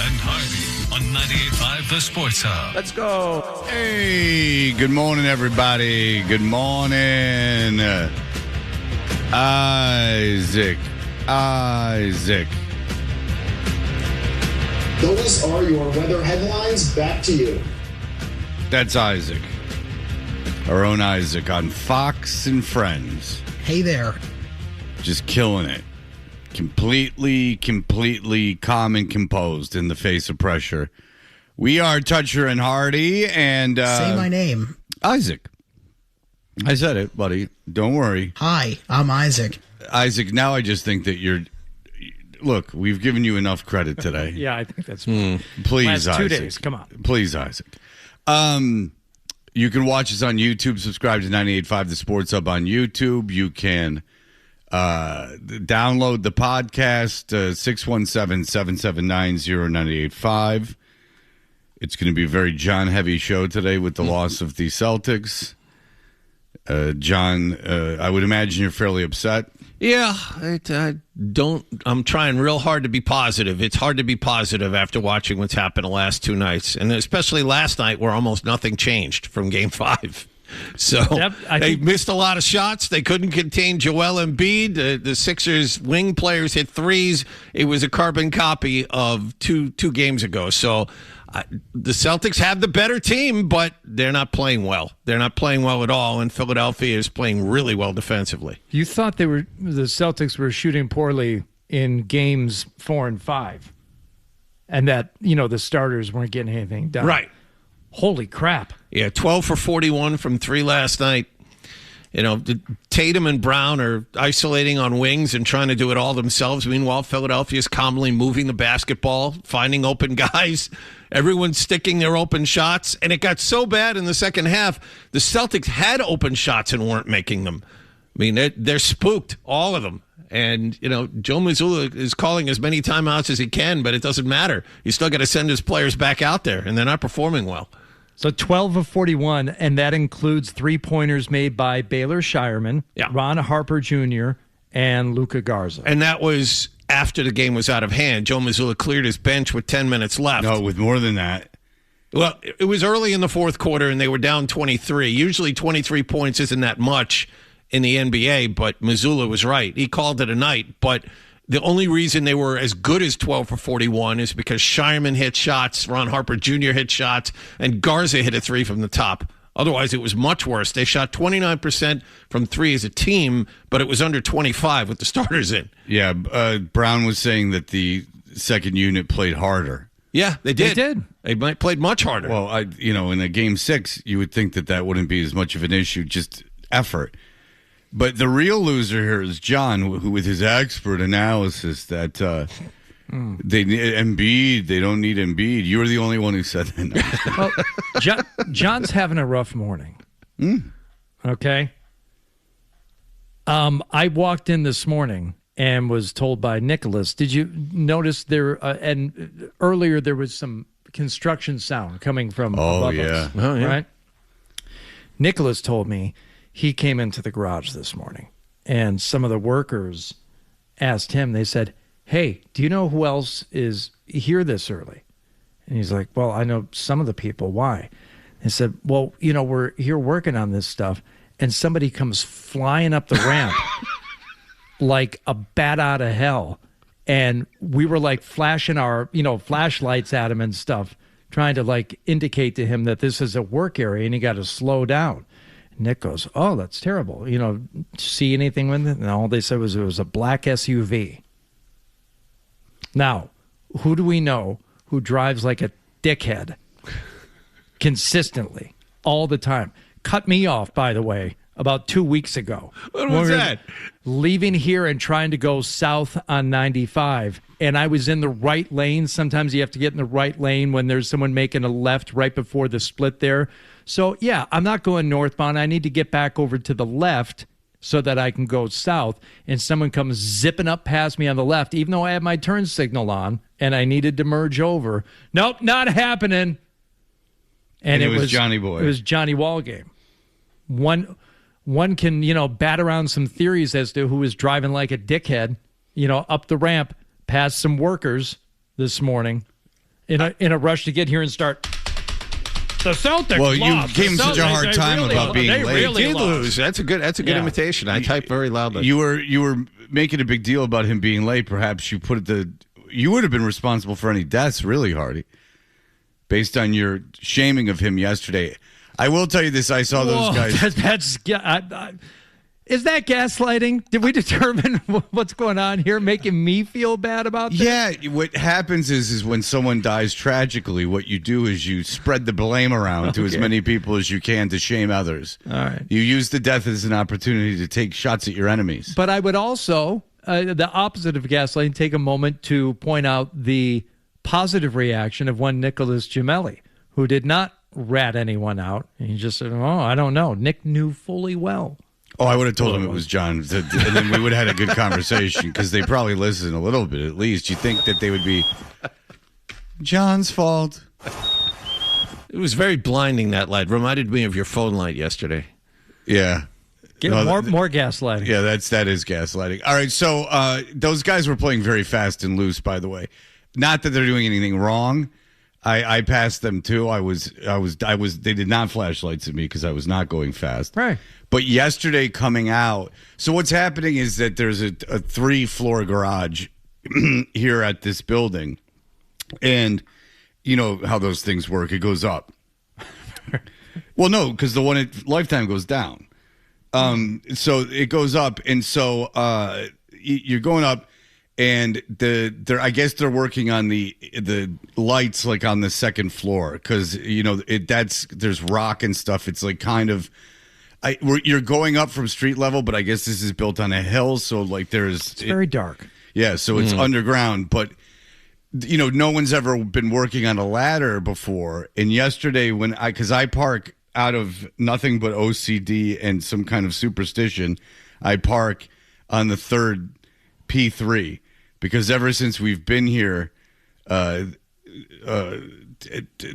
and Hardy on 98.5 The Sports Hub. Let's go. Hey, good morning, everybody. Good morning. Isaac. Those are your weather headlines. Back to you. That's Isaac. Our own Isaac on Fox and Friends. Hey there. Just killing it. Completely calm and composed in the face of pressure. We are Toucher and Hardy and... Say my name. Isaac. I said it, buddy. Don't worry. Hi, I'm Isaac. Isaac, now I just think that you're... Look, we've given you enough credit today. Yeah, I think that's Please, last 2 Isaac. days. Come on. Please, Isaac. You can watch us on YouTube. Subscribe to 98.5 The Sports Hub on YouTube. You can download the podcast, 617-779-0985. It's going to be a very John-heavy show today with the loss of the Celtics. John, I would imagine you're fairly upset. Yeah, I'm trying real hard to be positive. It's hard to be positive after watching what's happened the last 2 nights, and especially last night where almost nothing changed from Game 5. So they missed a lot of shots. They couldn't contain Joel Embiid. The Sixers wing players hit threes. It was a carbon copy of two games ago. So the Celtics have the better team, but they're not playing well. They're not playing well at all, and Philadelphia is playing really well defensively. You thought the Celtics were shooting poorly in games 4 and 5, and that the starters weren't getting anything done. Right. Holy crap. Yeah, 12 for 41 from 3 last night. Tatum and Brown are isolating on wings and trying to do it all themselves. Meanwhile, Philadelphia is calmly moving the basketball, finding open guys. Everyone's sticking their open shots. And it got so bad in the second half, the Celtics had open shots and weren't making them. I mean, they're spooked, all of them. And, Joe Mazzulla is calling as many timeouts as he can, but it doesn't matter. He's still got to send his players back out there, and they're not performing well. So 12 of 41, and that includes 3-pointers made by Baylor Shireman, Ron Harper Jr., and Luka Garza. And that was after the game was out of hand. Joe Mazzulla cleared his bench with 10 minutes left. No, with more than that. Well, it was early in the fourth quarter, and they were down 23. Usually 23 points isn't that much in the NBA, but Mazzulla was right. He called it a night, but the only reason they were as good as 12 for 41 is because Shireman hit shots, Ron Harper Jr. hit shots, and Garza hit a 3 from the top. Otherwise, it was much worse. They shot 29% from 3 as a team, but it was under 25 with the starters in. Yeah, Brown was saying that the second unit played harder. Yeah, they did. They played much harder. Well, in a Game 6, you would think that wouldn't be as much of an issue, just effort. But the real loser here is John, who with his expert analysis that they need Embiid, they don't need Embiid. You were the only one who said that. Well, John's having a rough morning. Okay. I walked in this morning and was told by Nicholas, did you notice there, and earlier there was some construction sound coming from above us. Oh, yeah. Right? Nicholas told me he came into the garage this morning, and some of the workers asked him, they said, hey, do you know who else is here this early? And he's like, well, I know some of the people. Why? They said, well, we're here working on this stuff, and somebody comes flying up the ramp like a bat out of hell. And we were like flashing our, flashlights at him and stuff, trying to indicate to him that this is a work area and he got to slow down. Nick goes, oh, that's terrible. See anything with it? And all they said was it was a black SUV. Now, who do we know who drives like a dickhead consistently all the time? Cut me off, by the way, about 2 weeks ago. What was that? Leaving here and trying to go south on 95. And I was in the right lane. Sometimes you have to get in the right lane when there's someone making a left right before the split there. So, yeah, I'm not going northbound. I need to get back over to the left so that I can go south. And someone comes zipping up past me on the left, even though I had my turn signal on and I needed to merge over. Nope, not happening. And it was Johnny Boy. It was Johnny Wall game. One can, bat around some theories as to who was driving like a dickhead, up the ramp past some workers this morning. in a rush to get here and start. The Celtics Well, lost. you gave him such a hard time about being they late. Really Did lost. lose. That's a good imitation. I type very loudly. You were making a big deal about him being late. Perhaps you you would have been responsible for any deaths, really, Hardy, based on your shaming of him yesterday. I will tell you this: I saw those guys. Is that gaslighting? Did we determine what's going on here, making me feel bad about this? Yeah, what happens is when someone dies tragically, what you do is you spread the blame around to as many people as you can to shame others. All right. You use the death as an opportunity to take shots at your enemies. But I would also, the opposite of gaslighting, take a moment to point out the positive reaction of one Nicholas Gemelli, who did not rat anyone out. He just said, "Oh, I don't know." Nick knew fully well. Oh, I would have told him it was John, and then we would have had a good conversation because they probably listen a little bit at least. You think that they would be John's fault? It was very blinding, that light. Reminded me of your phone light yesterday. Yeah. More gaslighting. Yeah, that is gaslighting. All right, so those guys were playing very fast and loose, by the way. Not that they're doing anything wrong. I passed them too. They did not flash lights at me because I was not going fast. Right. But yesterday coming out, so what's happening is that there's a 3-floor garage here at this building. And you know how those things work. It goes up. Well, no, because the one at Lifetime goes down. So it goes up. And so you're going up. And I guess they're working on the lights like on the second floor because there's rock and stuff. It's like kind of you're going up from street level, but I guess this is built on a hill, so like it's very dark. Yeah, so it's underground, but no one's ever been working on a ladder before. And yesterday because I park out of nothing but OCD and some kind of superstition, I park on the third P3. Because ever since we've been here,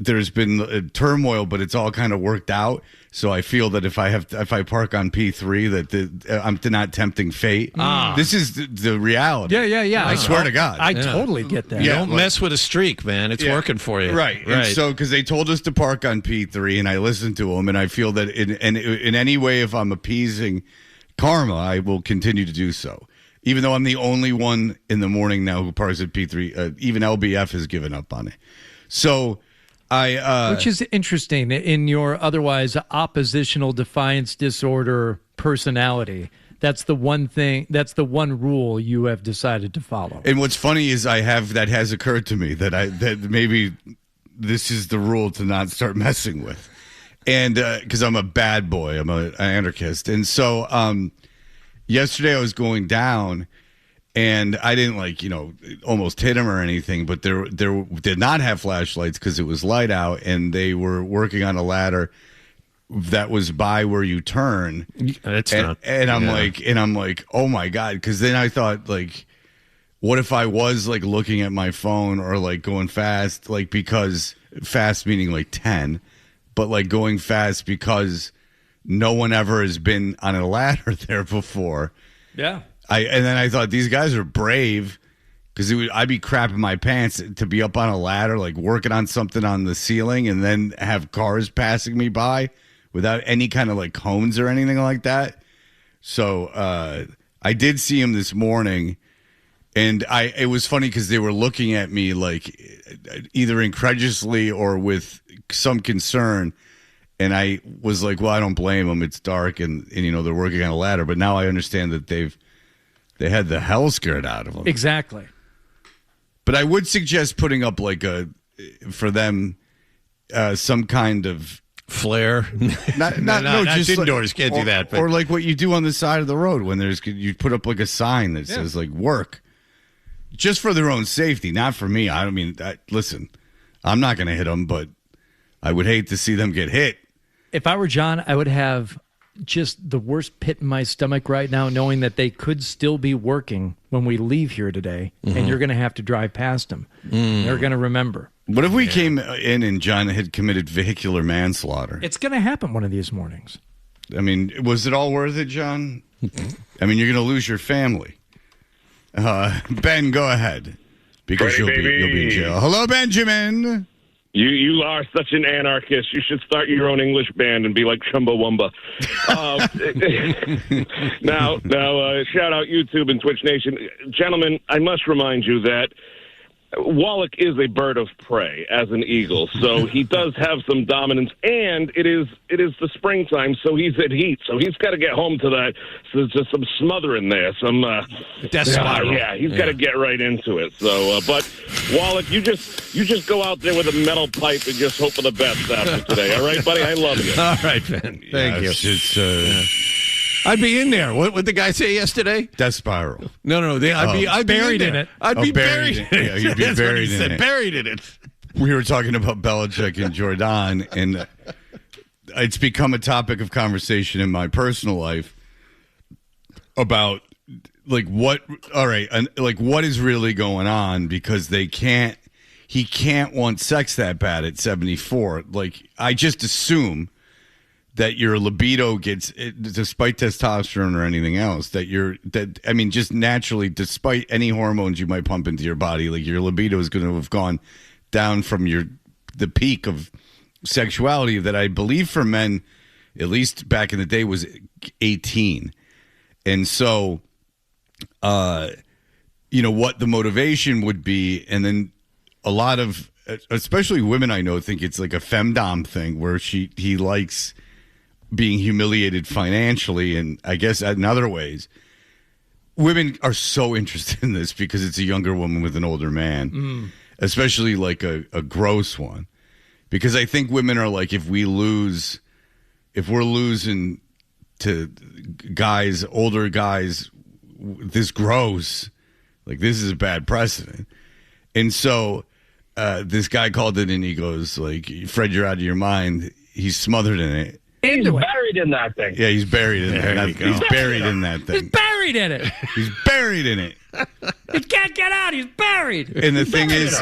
there's been turmoil, but it's all kind of worked out. So I feel that if I park on P3, that I'm not tempting fate. This is the reality. Yeah. I swear to God, I totally get that. Don't mess with a streak, man. It's working for you, right? And so because they told us to park on P3, and I listened to them, and I feel that in any way, if I'm appeasing karma, I will continue to do so. Even though I'm the only one in the morning now who parks at P3, even LBF has given up on it. So which is interesting in your otherwise oppositional defiance disorder personality. That's the one thing. That's the one rule you have decided to follow. And what's funny is that has occurred to me that maybe this is the rule to not start messing with, and because I'm a bad boy, I'm an anarchist, and so. Yesterday I was going down, and I didn't almost hit him or anything, but there did not have flashlights because it was light out, and they were working on a ladder that was by where you turn. I'm like, oh my God, because then I thought what if I was looking at my phone or going fast, because fast meaning 10, but going fast because. No one ever has been on a ladder there before. Yeah. And then I thought these guys are brave because I'd be crapping my pants to be up on a ladder, working on something on the ceiling and then have cars passing me by without any kind of cones or anything like that. So I did see him this morning, and it was funny because they were looking at me either incredulously or with some concern. And I was like, well, I don't blame them. It's dark, and they're working on a ladder. But now I understand that they had the hell scared out of them. Exactly. But I would suggest putting up for them some kind of flare. Not just indoors. Can't do that. But. Or what you do on the side of the road when you put up a sign that says work, just for their own safety, not for me. I don't mean listen, I'm not going to hit them, but I would hate to see them get hit. If I were John, I would have just the worst pit in my stomach right now, knowing that they could still be working when we leave here today, and you're going to have to drive past them. They're going to remember. What if we came in and John had committed vehicular manslaughter? It's going to happen one of these mornings. I mean, was it all worth it, John? I mean, you're going to lose your family. Ben, go ahead. because you'll be in jail. Hello, Benjamin. You are such an anarchist. You should start your own English band and be like Chumbawamba. Now, shout out YouTube and Twitch Nation. Gentlemen, I must remind you that Wallach is a bird of prey as an eagle, so he does have some dominance, and it is the springtime, so he's at heat, so he's got to get home to that. So there's just some smothering there, some death spiral. He's got to get right into it. So, but Wallach, you just go out there with a metal pipe and just hope for the best after today. All right, buddy, I love you. All right, Ben. Thank you. I'd be in there. What did the guy say yesterday? Death spiral. No. I'd be buried in it. I'd be buried in it. Yeah, you'd be That's buried what he in said, it. Buried in it. We were talking about Belichick and Jordan, and it's become a topic of conversation in my personal life about what is really going on, because he can't want sex that bad at 74. Like, I just assume that your libido gets, despite testosterone or anything else, just naturally, despite any hormones you might pump into your body, like, your libido is going to have gone down from the peak of sexuality that I believe for men, at least back in the day, was 18. And so, what the motivation would be, and then a lot of, especially women I know, think it's like a femdom thing where he likes being humiliated financially, and I guess in other ways. Women are so interested in this because it's a younger woman with an older man, especially like a gross one. Because I think women are like, if we're losing to guys, older guys, this gross, like, this is a bad precedent. And so this guy called it, and he goes, like, Fred, you're out of your mind. He's smothered in it. He's buried in that thing. Yeah, he's buried in it. He's buried in that thing. He's buried in it. He's buried in it. He can't get out. He's buried. And the thing is,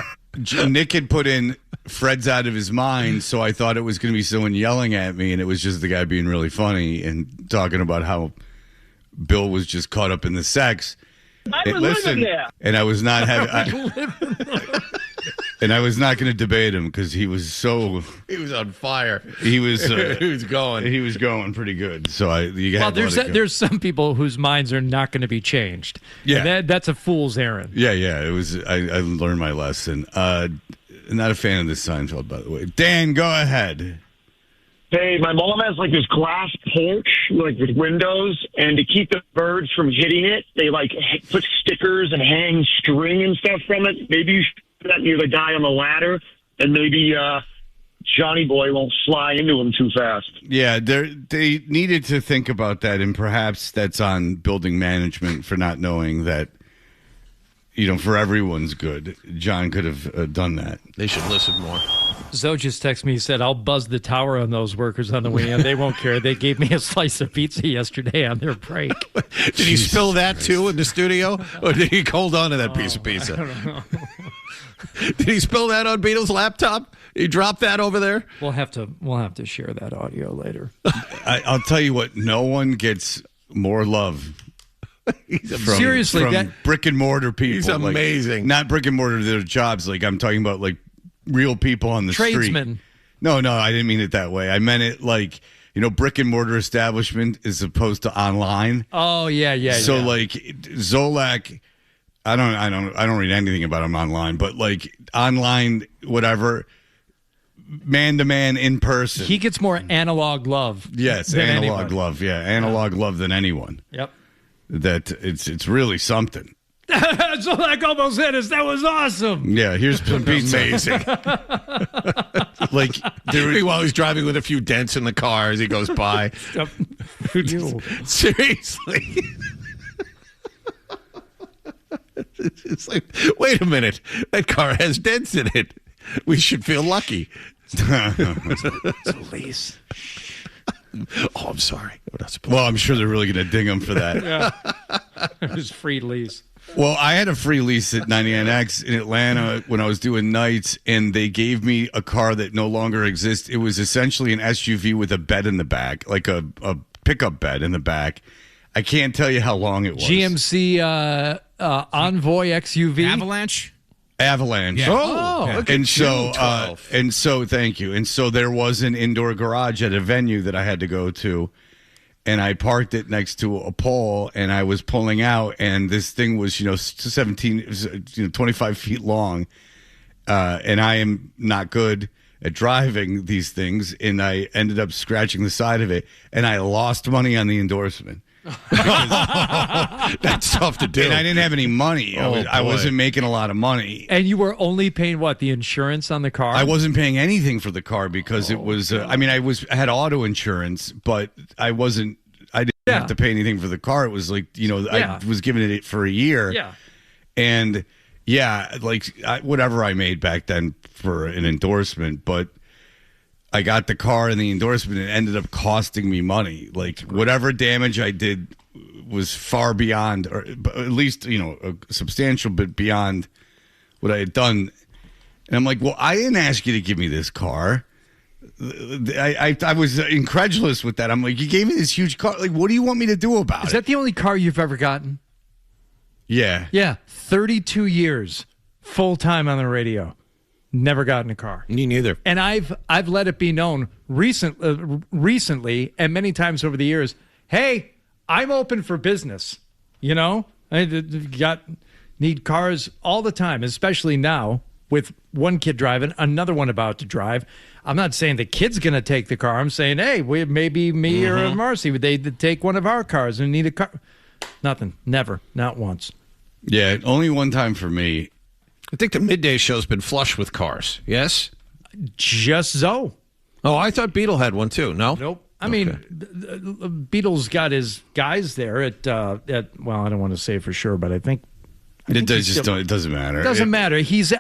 Nick had put in Fred's out of his mind, so I thought it was going to be someone yelling at me, and it was just the guy being really funny and talking about how Bill was just caught up in the sex. I was living there. And I was not having... And I was not going to debate him because he was so... He was on fire. He was... he was going. He was going pretty good. So there's some people whose minds are not going to be changed. Yeah. And that's a fool's errand. Yeah. It was... I learned my lesson. Not a fan of this Seinfeld, by the way. Dan, go ahead. Hey, my mom has like this glass porch, like with windows, and to keep the birds from hitting it, they like put stickers and hang string and stuff from it. Maybe you should put that near the guy on the ladder, and maybe Johnny Boy won't fly into him too fast. Yeah, they needed to think about that, and perhaps that's on building management for not knowing that, for everyone's good. John could have done that. They should listen more. Zoe just texted me, said, I'll buzz the tower on those workers on the way in. They won't care. They gave me a slice of pizza yesterday on their break. Did he spill that, too, in the studio? Or did he hold on to that piece of pizza? I don't know. Did he spill that on Beatle's laptop? He dropped that over there? We'll have to share that audio later. I'll tell you what, no one gets more love Seriously, from brick and mortar people. He's amazing. Like, not brick and mortar, their jobs. Like, I'm talking about like real people on the tradesmen. street. No, I didn't mean it that way. I meant it like, brick and mortar establishment as opposed to online. Oh yeah. So like Zolak, I don't read anything about him online, but like online, whatever, man to man in person. He gets more analog love. Yes, than analog anyone. love. Yeah, analog love than anyone. Yep. That it's really something. So like almost hit us. That was awesome. Yeah, here's some pizza. Amazing. Like while he's driving with a few dents in the car as he goes by. Seriously. It's like, wait a minute. That car has dents in it. We should feel lucky. It's a lease. Oh, I'm sorry. Well, I'm sure they're really going to ding him for that. Yeah. It was free lease. Well, I had a free lease at 99X in Atlanta when I was doing nights, and they gave me a car that no longer exists. It was essentially an SUV with a bed in the back, like a pickup bed in the back. I can't tell you how long it was. GMC Envoy XUV. Avalanche? Avalanche. Yeah. Oh, Yeah. okay. And so, 12. thank you. And so there was an indoor garage at a venue that I had to go to, and I parked it next to a pole, and I was pulling out, and this thing was, 25 feet long, and I am not good at driving these things, and I ended up scratching the side of it, and I lost money on the endorsement. That's tough to do. And I didn't have any money. I boy. wasn't making a lot of money. And you were only paying what, the insurance on the car? I wasn't paying anything for the car because it was. I had auto insurance, but I wasn't. I didn't have to pay anything for the car. It was like I was giving it for a year. Yeah. And whatever I made back then for an endorsement, but I got the car and the endorsement, and it ended up costing me money. Like whatever damage I did was far beyond, or at least a substantial bit beyond what I had done. And I'm like, well, I didn't ask you to give me this car. I was incredulous with that. I'm like, you gave me this huge car. Like, what do you want me to do about it? Is that the only car you've ever gotten? Yeah. Yeah. 32 years full time on the radio. Never gotten a car. Me neither. And I've let it be known recently and many times over the years, hey, I'm open for business. I need cars all the time, especially now with one kid driving, another one about to drive. I'm not saying the kid's going to take the car. I'm saying, hey, maybe me or Marcy, would they take one of our cars and need a car? Nothing. Never. Not once. Yeah, only one time for me. I think the midday show's been flush with cars. Yes? Just so. Oh, I thought Beetle had one too. No? Nope. I mean, Beatles got his guys there at well, I don't want to say for sure, but I think It doesn't matter. It doesn't matter. He's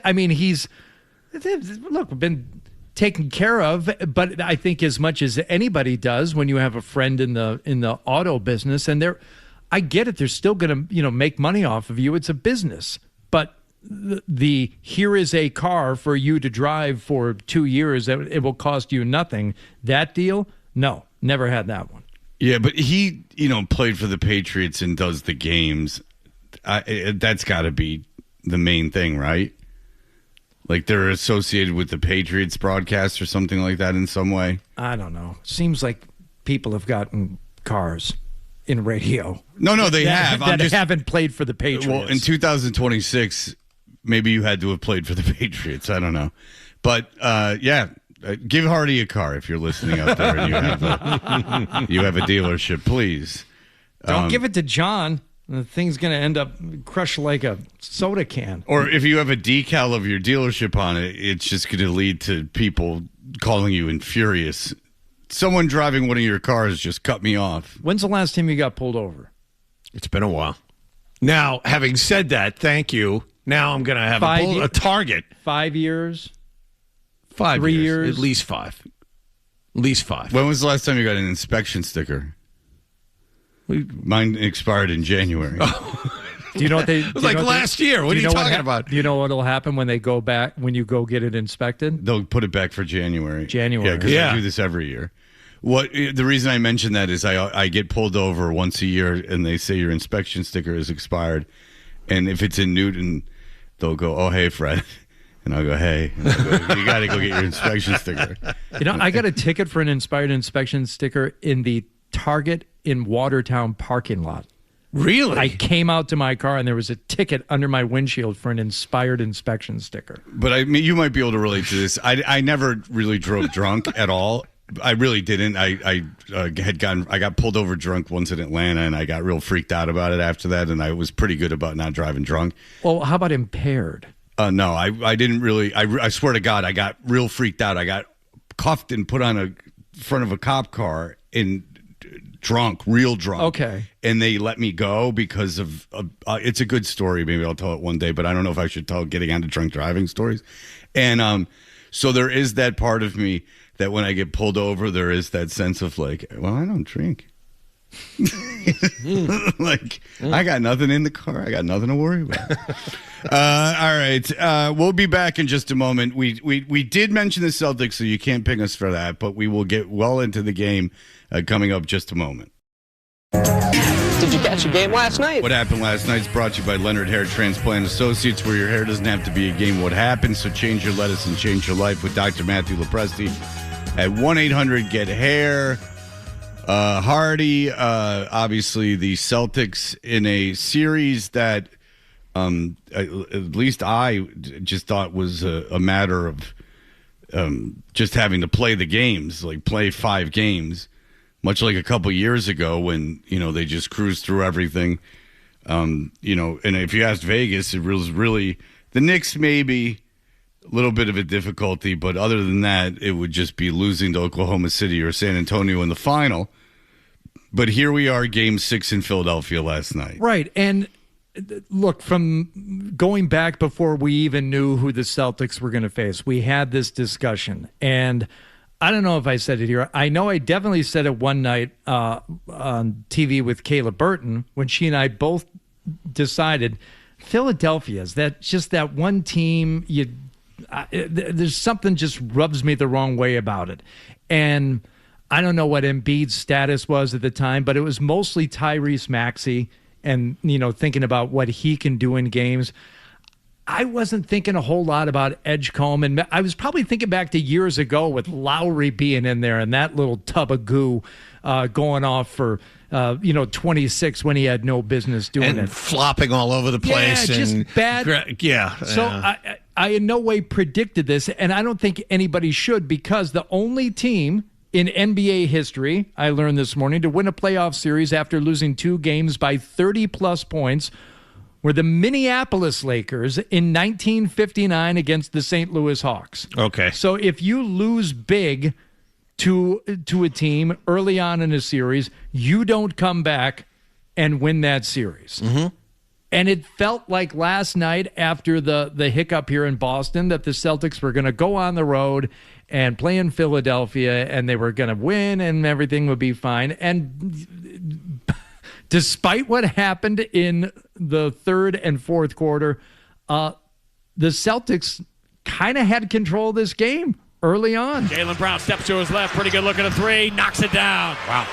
been taken care of, but I think as much as anybody does when you have a friend in the auto business, and I get it, they're still going to make money off of you. It's a business, but the here is a car for you to drive for 2 years that it will cost you nothing. That deal, no, never had that one. Yeah, but he played for the Patriots and does the games. That's got to be the main thing, right? Like they're associated with the Patriots broadcast or something like that in some way. I don't know. Seems like people have gotten cars in radio. No, they have. That haven't played for the Patriots. Well, in 2026, maybe you had to have played for the Patriots. I don't know. But, give Hardy a car if you're listening out there and you have a dealership, please. Don't give it to John. The thing's going to end up crushed like a soda can. Or if you have a decal of your dealership on it, it's just going to lead to people calling you infurious. Someone driving one of your cars just cut me off. When's the last time you got pulled over? It's been a while. Now, having said that, thank you. Now I'm going to have a target. 5 years? 5 3 years. years? At least five. At least five. When was the last time you got an inspection sticker? Mine expired in January. Do you know what they? It was like last year. What are you talking about? Do you know what'll happen when they go back, when you go get it inspected? They'll put it back for January. January. Yeah, because I do this every year. The reason I mention that is I get pulled over once a year and they say your inspection sticker is expired. And if it's in Newton, they'll go, oh, hey, Fred. And I'll go, hey. And I'll go, you got to go get your inspection sticker. I got a ticket for an expired inspection sticker in the Target in Watertown parking lot. Really? I came out to my car and there was a ticket under my windshield for an expired inspection sticker. But you might be able to relate to this. I never really drove drunk at all. I really didn't. I got pulled over drunk once in Atlanta, and I got real freaked out about it after that. And I was pretty good about not driving drunk. Well, how about impaired? No, I didn't really. I swear to God, I got real freaked out. I got cuffed and put on a front of a cop car and drunk, real drunk. Okay. And they let me go because of it's a good story. Maybe I'll tell it one day, but I don't know if I should tell getting onto drunk driving stories. And so there is that part of me that when I get pulled over, there is that sense of like, well, I don't drink. I got nothing in the car. I got nothing to worry about. All right. We'll be back in just a moment. We did mention the Celtics, so you can't ping us for that, but we will get well into the game coming up just a moment. Did you catch a game last night? What happened last night is brought to you by Leonard Hair Transplant Associates, where your hair doesn't have to be a game what happened. So change your lettuce and change your life with Dr. Matthew Lopresti at 1-800-GET-HAIR. Hardy, obviously the Celtics in a series that at least I just thought was a matter of just having to play the games, like play 5 games, much like a couple years ago when, they just cruised through everything. And if you asked Vegas, it was really the Knicks maybe a little bit of a difficulty, but other than that, it would just be losing to Oklahoma City or San Antonio in the final. But here we are, Game 6 in Philadelphia last night. Right, and look, from going back before we even knew who the Celtics were going to face, we had this discussion, and I don't know if I said it here. I know I definitely said it one night on TV with Kayla Burton when she and I both decided Philadelphia is that one team. There's something just rubs me the wrong way about it, and I don't know what Embiid's status was at the time, but it was mostly Tyrese Maxey, and thinking about what he can do in games. I wasn't thinking a whole lot about Edgecombe, and I was probably thinking back to years ago with Lowry being in there and that little tub of goo going off for 26 when he had no business doing and it, flopping all over the place. Yeah, and just bad. So I in no way predicted this, and I don't think anybody should, because the only team in NBA history, I learned this morning, to win a playoff series after losing 2 games by 30-plus points were the Minneapolis Lakers in 1959 against the St. Louis Hawks. Okay. So if you lose big to a team early on in a series, you don't come back and win that series. Mm-hmm. And it felt like last night after the hiccup here in Boston that the Celtics were going to go on the road and play in Philadelphia, and they were going to win and everything would be fine. And despite what happened in the third and fourth quarter, the Celtics kind of had control of this game early on. Jaylen Brown steps to his left. Pretty good look at a 3. Knocks it down. Wow.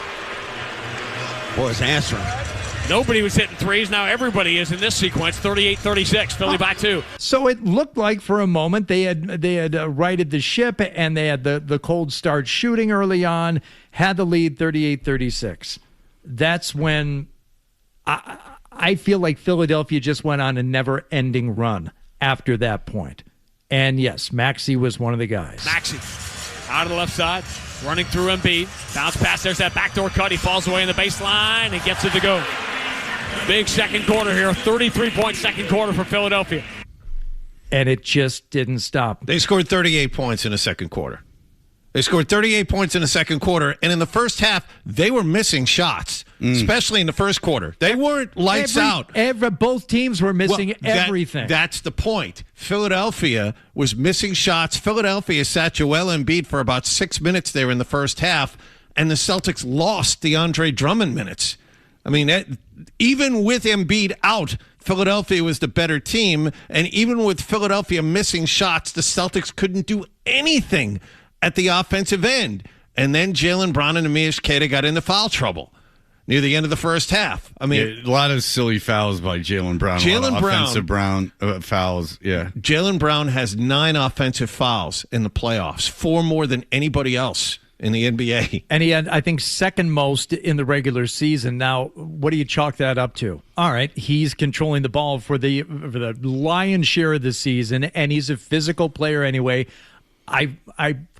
Boy, answering. Nobody was hitting threes. Now everybody is in this sequence. 38-36. Philly by 2. So it looked like for a moment they had righted the ship, and they had the cold start shooting early on, had the lead 38-36. That's when I feel like Philadelphia just went on a never-ending run after that point. And yes, Maxey was one of the guys. Maxey out of the left side, running through Embiid. Bounce pass, there's that backdoor cut. He falls away in the baseline and gets it to go. Big second quarter here, 33-point second quarter for Philadelphia. And it just didn't stop. They scored 38 points in the second quarter. They scored 38 points in the second quarter, and in the first half, they were missing shots, especially in the first quarter. They weren't lights out. Both teams were missing everything. That's the point. Philadelphia was missing shots. Philadelphia sat Joel Embiid for about 6 minutes there in the first half, and the Celtics lost DeAndre Drummond minutes. I mean, even with Embiid out, Philadelphia was the better team, and even with Philadelphia missing shots, the Celtics couldn't do anything at the offensive end. And then Jaylen Brown and Amish Queta got into foul trouble near the end of the first half. I mean, a lot of silly fouls by Jaylen Brown. Offensive fouls, yeah. Jaylen Brown has 9 offensive fouls in the playoffs, 4 more than anybody else in the NBA. And he had, I think, second most in the regular season. Now, what do you chalk that up to? All right, he's controlling the ball for the lion's share of the season, and he's a physical player anyway. I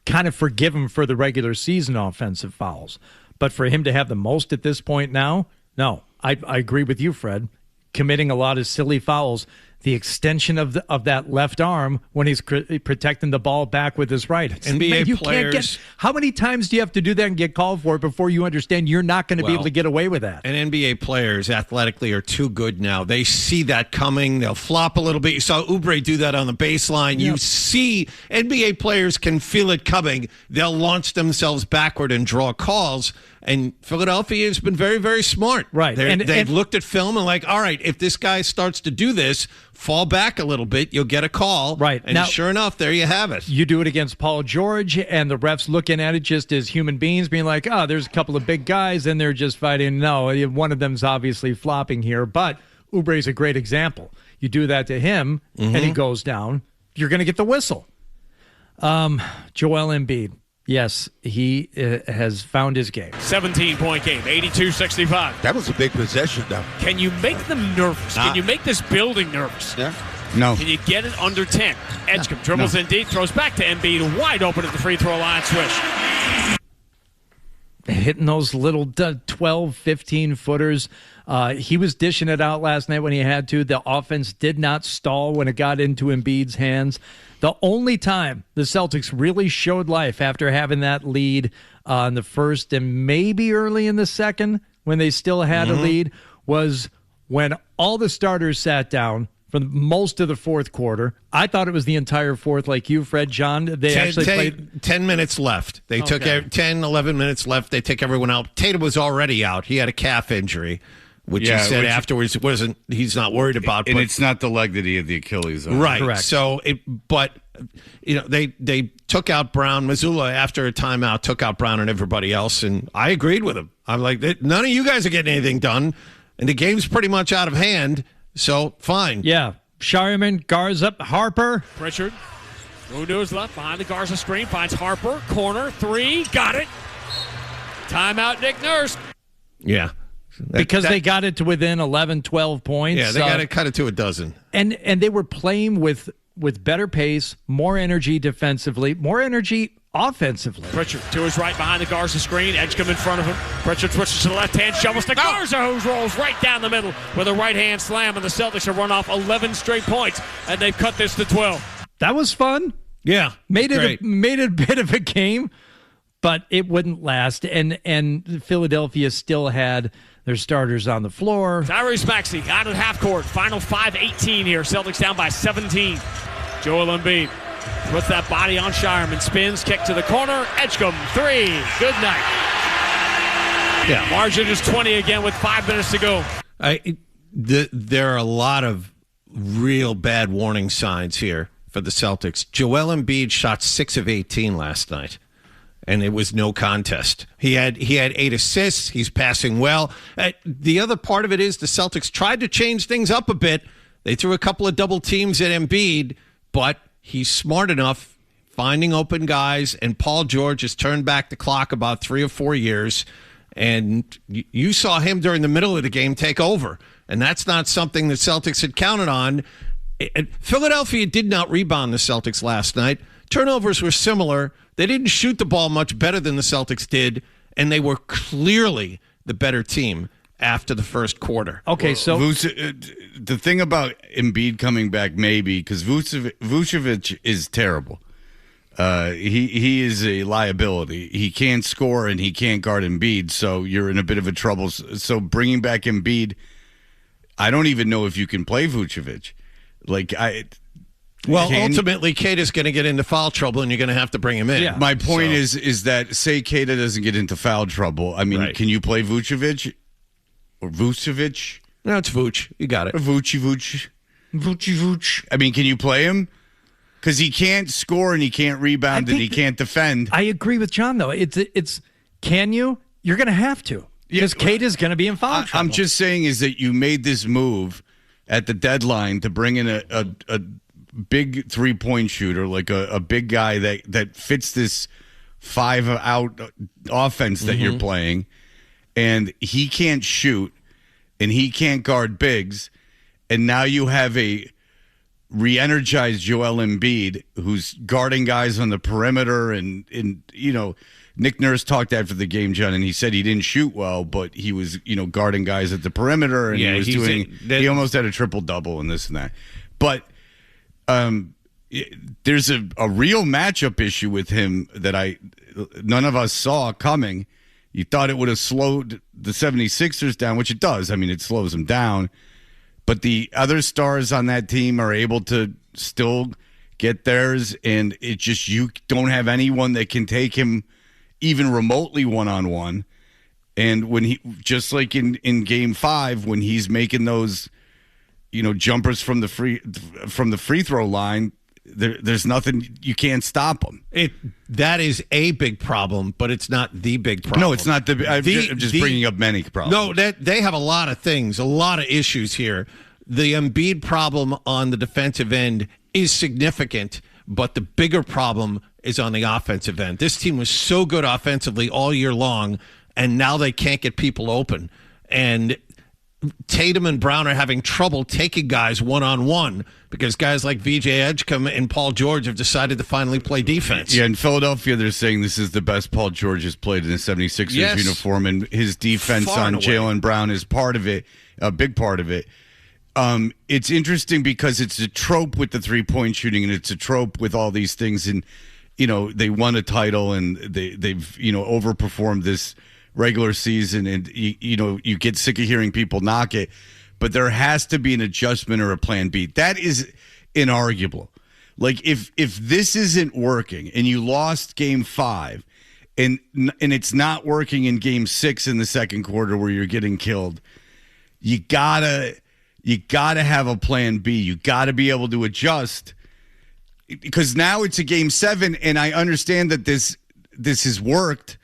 kind of forgive him for the regular season offensive fouls. But for him to have the most at this point now, no. I agree with you, Fred. Committing a lot of silly fouls. The extension of that left arm when he's protecting the ball back with his right. NBA players. How many times do you have to do that and get called for it before you understand you're not going to be able to get away with that? And NBA players athletically are too good now. They see that coming. They'll flop a little bit. You saw Oubre do that on the baseline. Yep. You see NBA players can feel it coming. They'll launch themselves backward and draw calls. And Philadelphia has been very, very smart. Right. They've looked at film and like, all right, if this guy starts to do this, fall back a little bit, you'll get a call. Right. And sure enough, there you have it. You do it against Paul George, and the refs looking at it just as human beings, being like, oh, there's a couple of big guys, and they're just fighting. No, one of them's obviously flopping here. But Oubre is a great example. You do that to him, and he goes down, you're going to get the whistle. Joel Embiid. Yes, he has found his game. 17-point game, 82-65. That was a big possession, though. Can you make them nervous? Can you make this building nervous? Yeah. No. Can you get it under 10? Edgecombe dribbles in deep, throws back to Embiid, wide open at the free throw line, swish. Hitting those little 12, 15-footers. He was dishing it out last night when he had to. The offense did not stall when it got into Embiid's hands. The only time the Celtics really showed life after having that lead in the first and maybe early in the second, when they still had a lead, was when all the starters sat down for most of the fourth quarter. I thought it was the entire fourth, like you, Fred. John, they actually played 10 minutes left. They took 10, 11 minutes left. They take everyone out. Tatum was already out. He had a calf injury, which he said afterwards he's not worried about. And it's not the leg that he had the Achilles on. Right. Correct. So, they took out Brown. Missoula, after a timeout, took out Brown and everybody else, and I agreed with him. I'm like, none of you guys are getting anything done, and the game's pretty much out of hand, so fine. Yeah. Sharman, Garza, Harper. Pritchard, going to his left, behind the Garza screen, finds Harper, corner, three, got it. Timeout, Nick Nurse. Yeah. Because they got it to within 11, 12 points. Yeah, they got to cut it to a dozen. And they were playing with better pace, more energy defensively, more energy offensively. Pritchard to his right behind the Garza screen. Edgecombe in front of him. Pritchard switches to the left hand, shovels to Garza, who rolls right down the middle with a right hand slam, and the Celtics have run off 11 straight points, and they've cut this to 12. That was fun. Yeah, made it a bit of a game, but it wouldn't last. And Philadelphia still had their starters on the floor. Tyrese Maxey out at half court. Final 5:18 here. Celtics down by 17. Joel Embiid puts that body on Shireman. Spins, kick to the corner. Edgecombe, three. Good night. Yeah, margin is 20 again with 5 minutes to go. There are a lot of real bad warning signs here for the Celtics. Joel Embiid shot 6 of 18 last night, and it was no contest. He had 8 assists. He's passing well. The other part of it is the Celtics tried to change things up a bit. They threw a couple of double teams at Embiid, but he's smart enough finding open guys, and Paul George has turned back the clock about 3 or 4 years, and you saw him during the middle of the game take over, and that's not something the Celtics had counted on. Philadelphia did not rebound the Celtics last night. Turnovers were similar. They didn't shoot the ball much better than the Celtics did, and they were clearly the better team after the first quarter. Okay, so the thing about Embiid coming back, maybe, because Vucevic is terrible. He is a liability. He can't score and he can't guard Embiid, so you're in a bit of a trouble. So bringing back Embiid, I don't even know if you can play Vucevic. Ultimately, Keita's going to get into foul trouble, and you're going to have to bring him in. Yeah. My point is that, say Keita doesn't get into foul trouble, I mean, Can you play Vucevic? Or Vucevic? No, it's Vooch. You got it. Or Vucevic. I mean, can you play him? Because he can't score and he can't rebound and he can't defend. I agree with John, though. It's can you? You're going to have to. Because Keita's going to be in foul trouble. I'm just saying is that you made this move at the deadline to bring in a big three-point shooter, like a big guy that fits this 5-out offense that you're playing, and he can't shoot, and he can't guard bigs, and now you have a re-energized Joel Embiid who's guarding guys on the perimeter, and Nick Nurse talked after the game, John, and he said he didn't shoot well, but he was guarding guys at the perimeter, and he almost had a triple-double and this and that. But there's a real matchup issue with him that none of us saw coming. You thought it would have slowed the 76ers down, which it does. I mean, it slows them down. But the other stars on that team are able to still get theirs, and it just you don't have anyone that can take him even remotely one-on-one. And when he, just like in Game 5, when he's making those, jumpers from the free throw line, there's nothing, you can't stop him. That is a big problem, but it's not the big problem. No, it's not I'm just bringing up many problems. No, they have a lot of things, a lot of issues here. The Embiid problem on the defensive end is significant, but the bigger problem is on the offensive end. This team was so good offensively all year long, and now they can't get people open. And Tatum and Brown are having trouble taking guys one-on-one because guys like VJ Edgecombe and Paul George have decided to finally play defense. Yeah, in Philadelphia, they're saying this is the best Paul George has played in a 76ers uniform, and his defense on Jaylen Brown is part of it, a big part of it. It's interesting because it's a trope with the three-point shooting, and it's a trope with all these things. And, they won a title, and they've, overperformed this regular season, and you get sick of hearing people knock it, but there has to be an adjustment or a plan B. That is inarguable. Like if this isn't working and you lost Game 5 and it's not working in Game 6 in the second quarter where you're getting killed, you gotta have a plan B. You gotta be able to adjust, because now it's a Game 7, and I understand that this has worked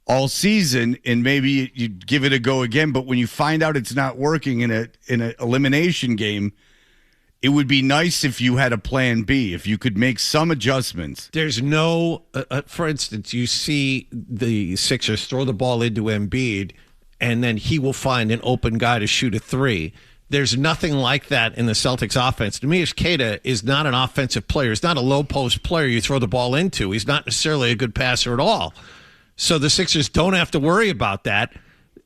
all season, and maybe you give it a go again. But when you find out it's not working in an elimination game, it would be nice if you had a plan B, if you could make some adjustments. There's no, for instance, you see the Sixers throw the ball into Embiid, and then he will find an open guy to shoot a three. There's nothing like that in the Celtics offense. Demias Queta is not an offensive player. He's not a low post player you throw the ball into. He's not necessarily a good passer at all. So the Sixers don't have to worry about that.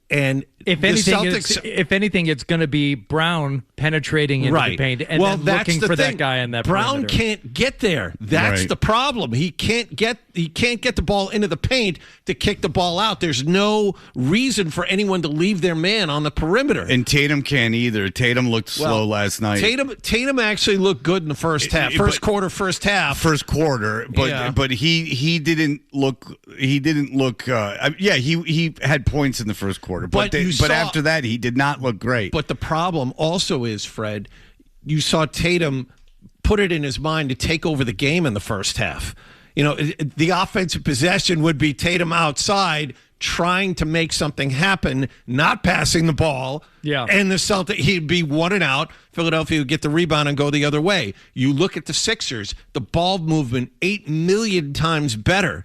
And if anything, it's going to be Brown penetrating into the paint and then looking for that guy on that Brown perimeter. can't get there. That's the problem. He can't get the ball into the paint to kick the ball out. There's no reason for anyone to leave their man on the perimeter. And Tatum can't either. Tatum looked slow last night. Tatum actually looked good in the first half. First quarter. But he didn't look. He had points in the first quarter. But after that, he did not look great. But the problem also is, Fred, you saw Tatum put it in his mind to take over the game in the first half. The offensive possession would be Tatum outside trying to make something happen, not passing the ball. Yeah. And the Celtics, he'd be 1 and out. Philadelphia would get the rebound and go the other way. You look at the Sixers, the ball movement 8 million times better.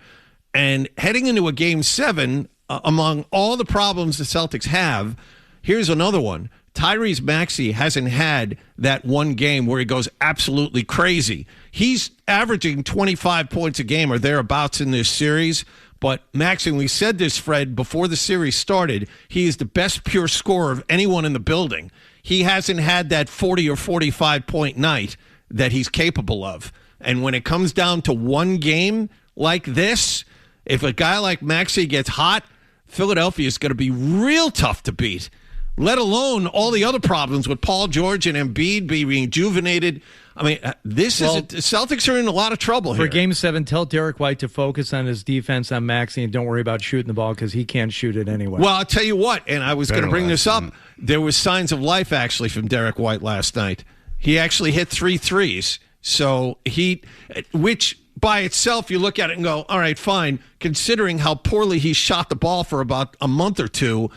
And heading into a Game 7, among all the problems the Celtics have, here's another one. Tyrese Maxey hasn't had that one game where he goes absolutely crazy. He's averaging 25 points a game or thereabouts in this series. But Maxey, we said this, Fred, before the series started, he is the best pure scorer of anyone in the building. He hasn't had that 40 or 45 point night that he's capable of. And when it comes down to one game like this, if a guy like Maxey gets hot, Philadelphia is going to be real tough to beat, let alone all the other problems with Paul George and Embiid being rejuvenated. I mean, the Celtics are in a lot of trouble here. For Game 7, tell Derek White to focus on his defense on Maxey and don't worry about shooting the ball because he can't shoot it anyway. Well, I'll tell you what, and I was going to bring this up. There was signs of life, actually, from Derek White last night. He actually hit 3 threes. So which by itself, you look at it and go, all right, fine. Considering how poorly he shot the ball for about a month or two,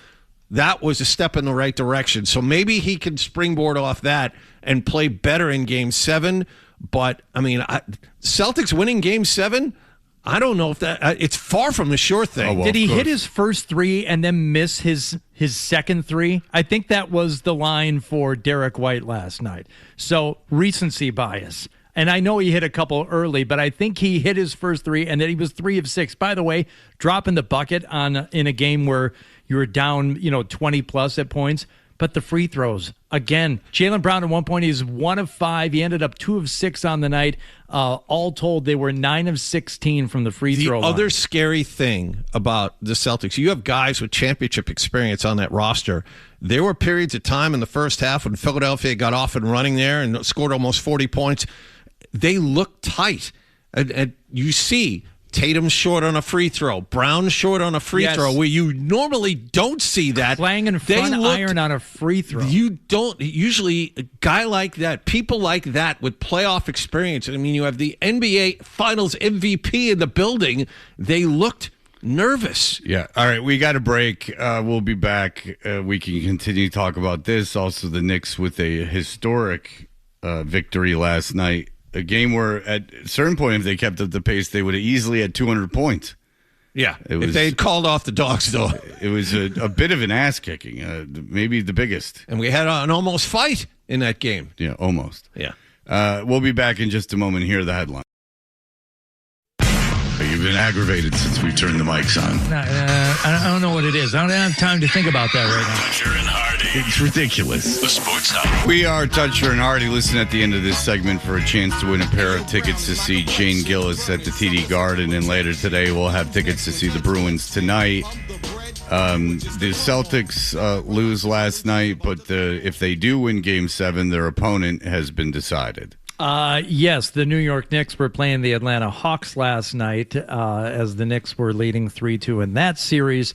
that was a step in the right direction. So maybe he can springboard off that and play better in Game 7. But, I mean, Celtics winning Game 7, I don't know if that it's far from the sure thing. Oh, well, did he hit his first three and then miss his second three? I think that was the line for Derek White last night. So recency bias. And I know he hit a couple early, but I think he hit his first three, and then he was 3 of 6. By the way, dropping the bucket in a game where you were down, 20+ at points. But the free throws, again, Jaylen Brown at one point, he's 1 of 5. He ended up 2 of 6 on the night. All told, they were 9 of 16 from the free throw line. The other scary thing about the Celtics, you have guys with championship experience on that roster. There were periods of time in the first half when Philadelphia got off and running there and scored almost 40 points. They look tight. And you see Tatum's short on a free throw. Brown's short on a free throw, where you normally don't see that. Clang and front iron on a free throw. You don't usually, a guy like that, people like that with playoff experience. I mean, you have the NBA Finals MVP in the building. They looked nervous. Yeah. All right. We got a break. We'll be back. We can continue to talk about this. Also, the Knicks with a historic victory last night. A game where at a certain point, if they kept up the pace, they would have easily had 200 points. Yeah. If they had called off the dogs, though. It was a bit of an ass-kicking, maybe the biggest. And we had an almost fight in that game. Yeah, almost. Yeah. We'll be back in just a moment. Here are the headlines. You've been aggravated since we turned the mics on. I don't know what it is. I don't have time to think about that right now. Toucher and Hardy. It's ridiculous. The Sports Hub. We are Toucher and Hardy. Listen at the end of this segment for a chance to win a pair of tickets to see Shane Gillis at the TD Garden. And later today, we'll have tickets to see the Bruins tonight. The Celtics lose last night, but if they do win Game 7, their opponent has been decided. Yes, the New York Knicks were playing the Atlanta Hawks last night as the Knicks were leading 3-2 in that series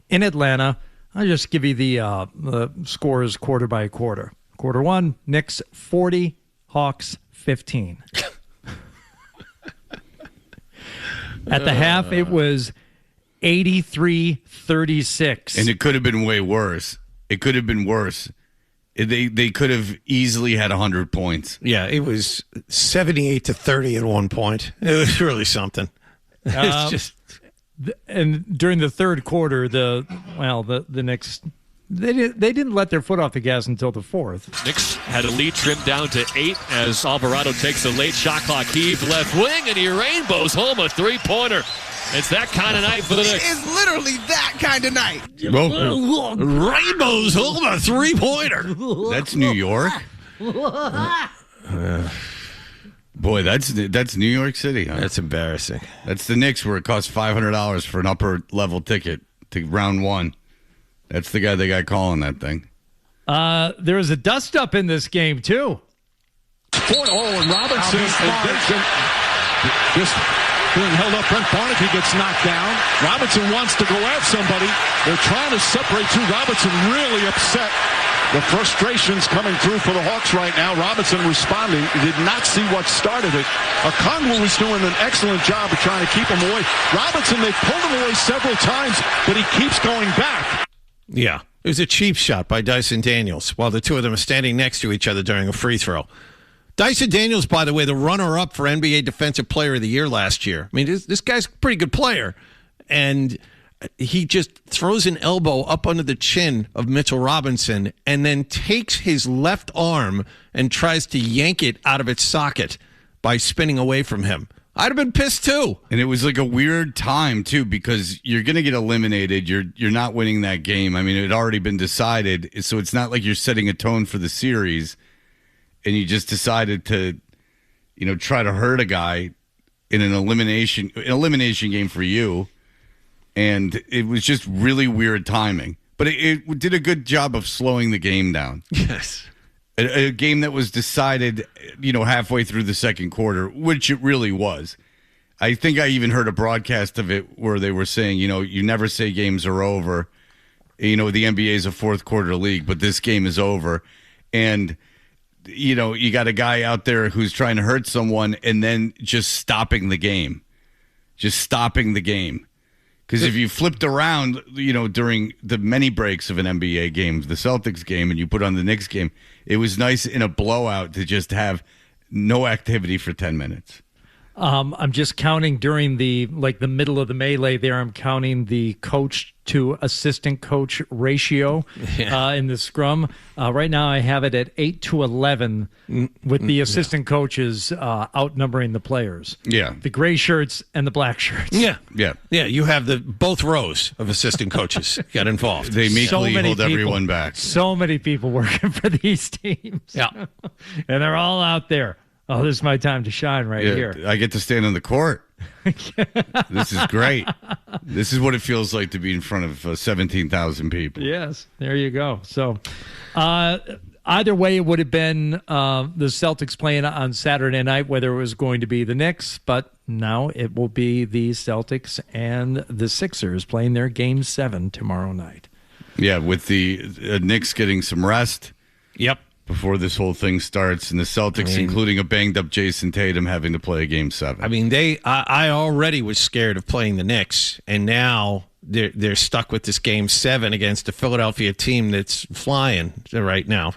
in Atlanta. I'll just give you the scores quarter by quarter. Quarter one, Knicks 40, Hawks 15. At the half, it was 83-36. And it could have been way worse. It could have been worse. They could have easily had 100 points. Yeah, it was 78-30 at one point. It was really something. It's just, and during the third quarter, the Knicks they didn't let their foot off the gas until the fourth. Knicks had a lead trimmed down to 8 as Alvarado takes a late shot clock heave left wing, and he rainbows home a three-pointer. It's that kind of night for the Knicks. It's literally that kind of night. Well, rainbows home a three-pointer. That's New York. Boy, that's New York City. Huh? That's embarrassing. That's the Knicks, where it costs $500 for an upper-level ticket to round one. That's the guy they got calling that thing. There was a dust-up in this game, too. And Robinson just being held up. Brent Barnaby gets knocked down. Robinson wants to go at somebody. They're trying to separate two. Robinson really upset. The frustration's coming through for the Hawks right now. Robinson responding. He did not see what started it. Okongwu was doing an excellent job of trying to keep him away. Robinson, they pulled him away several times, but he keeps going back. Yeah. It was a cheap shot by Dyson Daniels while the two of them are standing next to each other during a free throw. Dyson Daniels, by the way, the runner-up for NBA Defensive Player of the Year last year. I mean, this guy's a pretty good player. And he just throws an elbow up under the chin of Mitchell Robinson and then takes his left arm and tries to yank it out of its socket by spinning away from him. I'd have been pissed, too. And it was like a weird time, too, because you're going to get eliminated. You're not winning that game. I mean, it had already been decided, so it's not like you're setting a tone for the series. And you just decided to, try to hurt a guy in an elimination game for you. And it was just really weird timing. But it did a good job of slowing the game down. Yes. A game that was decided, halfway through the second quarter, which it really was. I think I even heard a broadcast of it where they were saying, you never say games are over. The NBA is a fourth quarter league, but this game is over. And you got a guy out there who's trying to hurt someone and then just stopping the game. Because if you flipped around, during the many breaks of an NBA game, the Celtics game, and you put on the Knicks game, it was nice in a blowout to just have no activity for 10 minutes. I'm just counting during the middle of the melee there. I'm counting the coach to assistant coach ratio in the scrum. Right now I have it at 8-11 with the assistant coaches outnumbering the players. Yeah. The gray shirts and the black shirts. Yeah. Yeah. Yeah, you have both rows of assistant coaches got involved. They meekly hold everyone back. So many people working for these teams. Yeah. And they're all out there. Oh, this is my time to shine here. I get to stand on the court. This is great. This is what it feels like to be in front of 17,000 people. Yes, there you go. So either way, it would have been the Celtics playing on Saturday night, whether it was going to be the Knicks, but now it will be the Celtics and the Sixers playing their Game 7 tomorrow night. Yeah, with the Knicks getting some rest. Yep. Before this whole thing starts, and the Celtics, including a banged-up Jason Tatum, having to play a Game 7. I mean, I already was scared of playing the Knicks, and now they're stuck with this Game 7 against a Philadelphia team that's flying right now.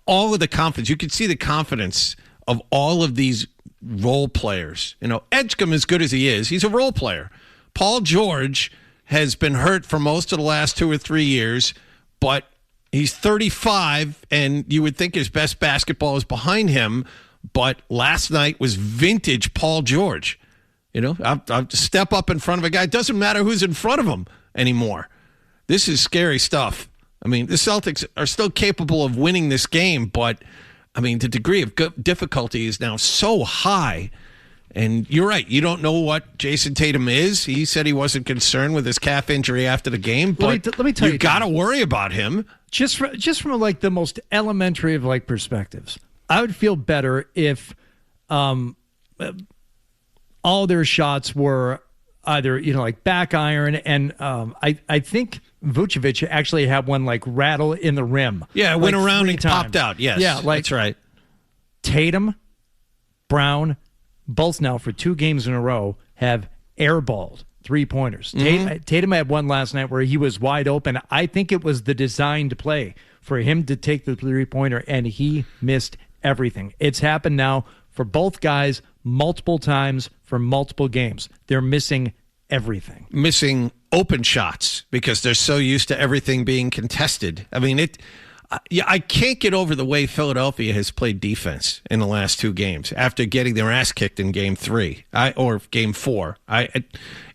All of the confidence, you can see the confidence of all of these role players. You know, Edgecombe, as good as he is, he's a role player. Paul George has been hurt for most of the last 2 or 3 years, but he's 35, and you would think his best basketball is behind him, but last night was vintage Paul George. You know, I'll step up in front of a guy. It doesn't matter who's in front of him anymore. This is scary stuff. I mean, the Celtics are still capable of winning this game, but, I mean, the degree of difficulty is now so high. And you're right. You don't know what Jason Tatum is. He said he wasn't concerned with his calf injury after the game, but let me tell you, got to worry about him. Just from like the most elementary of like perspectives, I would feel better if all their shots were either, you know, like back iron, and I think Vucevic actually had one like rattle in the rim. Yeah, it went around and popped out. Yes, yeah, like, that's right. Tatum, Brown, both now for 2 games in a row have airballed 3-pointers. Tatum had one last night where he was wide open. I think it was the designed play for him to take the 3-pointer, and he missed everything. It's happened now for both guys multiple times for multiple games. They're missing everything. Missing open shots because they're so used to everything being contested. I mean, I can't get over the way Philadelphia has played defense in the last 2 games after getting their ass kicked in Game 3 or Game 4.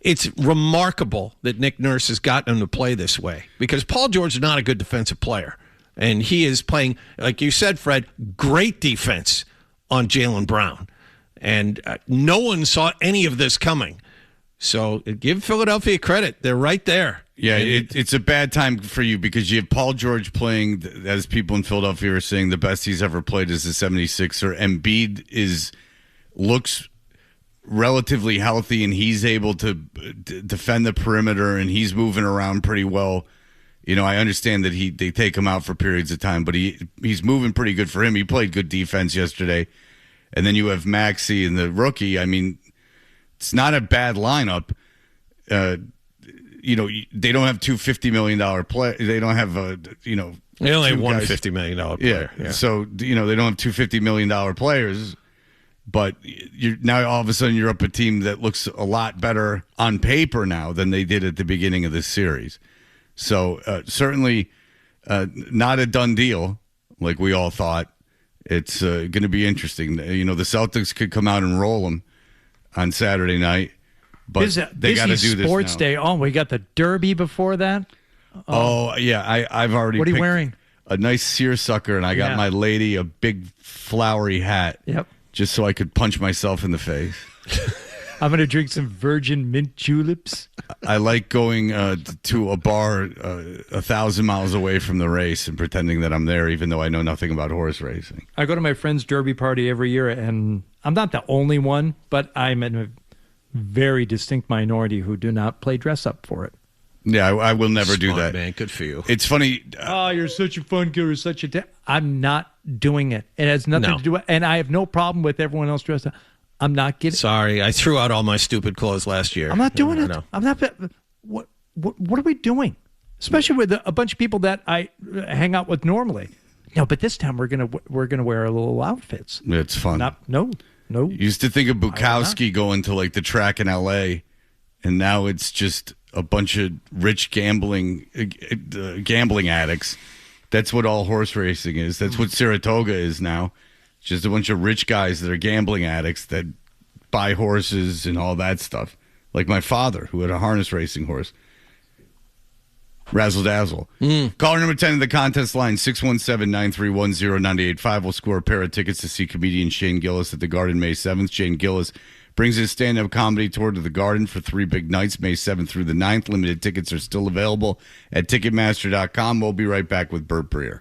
It's remarkable that Nick Nurse has gotten them to play this way because Paul George is not a good defensive player. And he is playing, like you said, Fred, great defense on Jaylen Brown. And no one saw any of this coming. So give Philadelphia credit. They're right there. Yeah, it's a bad time for you because you have Paul George playing, as people in Philadelphia are saying, the best he's ever played as a 76er. Embiid looks relatively healthy, and he's able to defend the perimeter, and he's moving around pretty well. You know, I understand that they take him out for periods of time, but he's moving pretty good for him. He played good defense yesterday. And then you have Maxey and the rookie. I mean, it's not a bad lineup. You know, they don't have 2 $50 million players. They don't have they only have one $50 million player. Yeah. So, you know, they don't have 2 $50 million players, but now all of a sudden you're up a team that looks a lot better on paper now than they did at the beginning of this series. So certainly not a done deal like we all thought. It's going to be interesting. You know, the Celtics could come out and roll them on Saturday night. But they got to do this sports now. day. Oh, we got the Derby before that. Oh yeah, I've already. What are you picked wearing? A nice seersucker, and I got my lady a big flowery hat. Yep. Just so I could punch myself in the face. I'm going to drink some virgin mint juleps. I like going to a bar 1,000 miles away from the race and pretending that I'm there, even though I know nothing about horse racing. I go to my friend's Derby party every year, and I'm not the only one, but I'm in a very distinct minority who do not play dress up for it. Yeah, I will never do Smart, that. Man, good for you. It's funny. Oh, you're such a fun kid. You're such a. I'm not doing it. It has nothing to do with, and I have no problem with everyone else dressed up. I'm not getting. Sorry, I threw out all my stupid clothes last year. I'm not doing it. I'm not. What are we doing? Especially with a bunch of people that I hang out with normally. No, but this time we're gonna wear our little outfits. It's fun. No. You used to think of Bukowski going to like the track in L.A., and now it's just a bunch of rich gambling addicts. That's what all horse racing is. That's what Saratoga is now. Just a bunch of rich guys that are gambling addicts that buy horses and all that stuff. Like my father, who had a harness racing horse. Razzle dazzle. Caller number 10 in the contest line, 617-931-0985. Will score a pair of tickets to see comedian Shane Gillis at the Garden May 7th. Shane Gillis brings his stand-up comedy tour to the Garden for 3 big nights, May 7th through the 9th. Limited tickets are still available at Ticketmaster.com. We'll be right back with Bert Breer.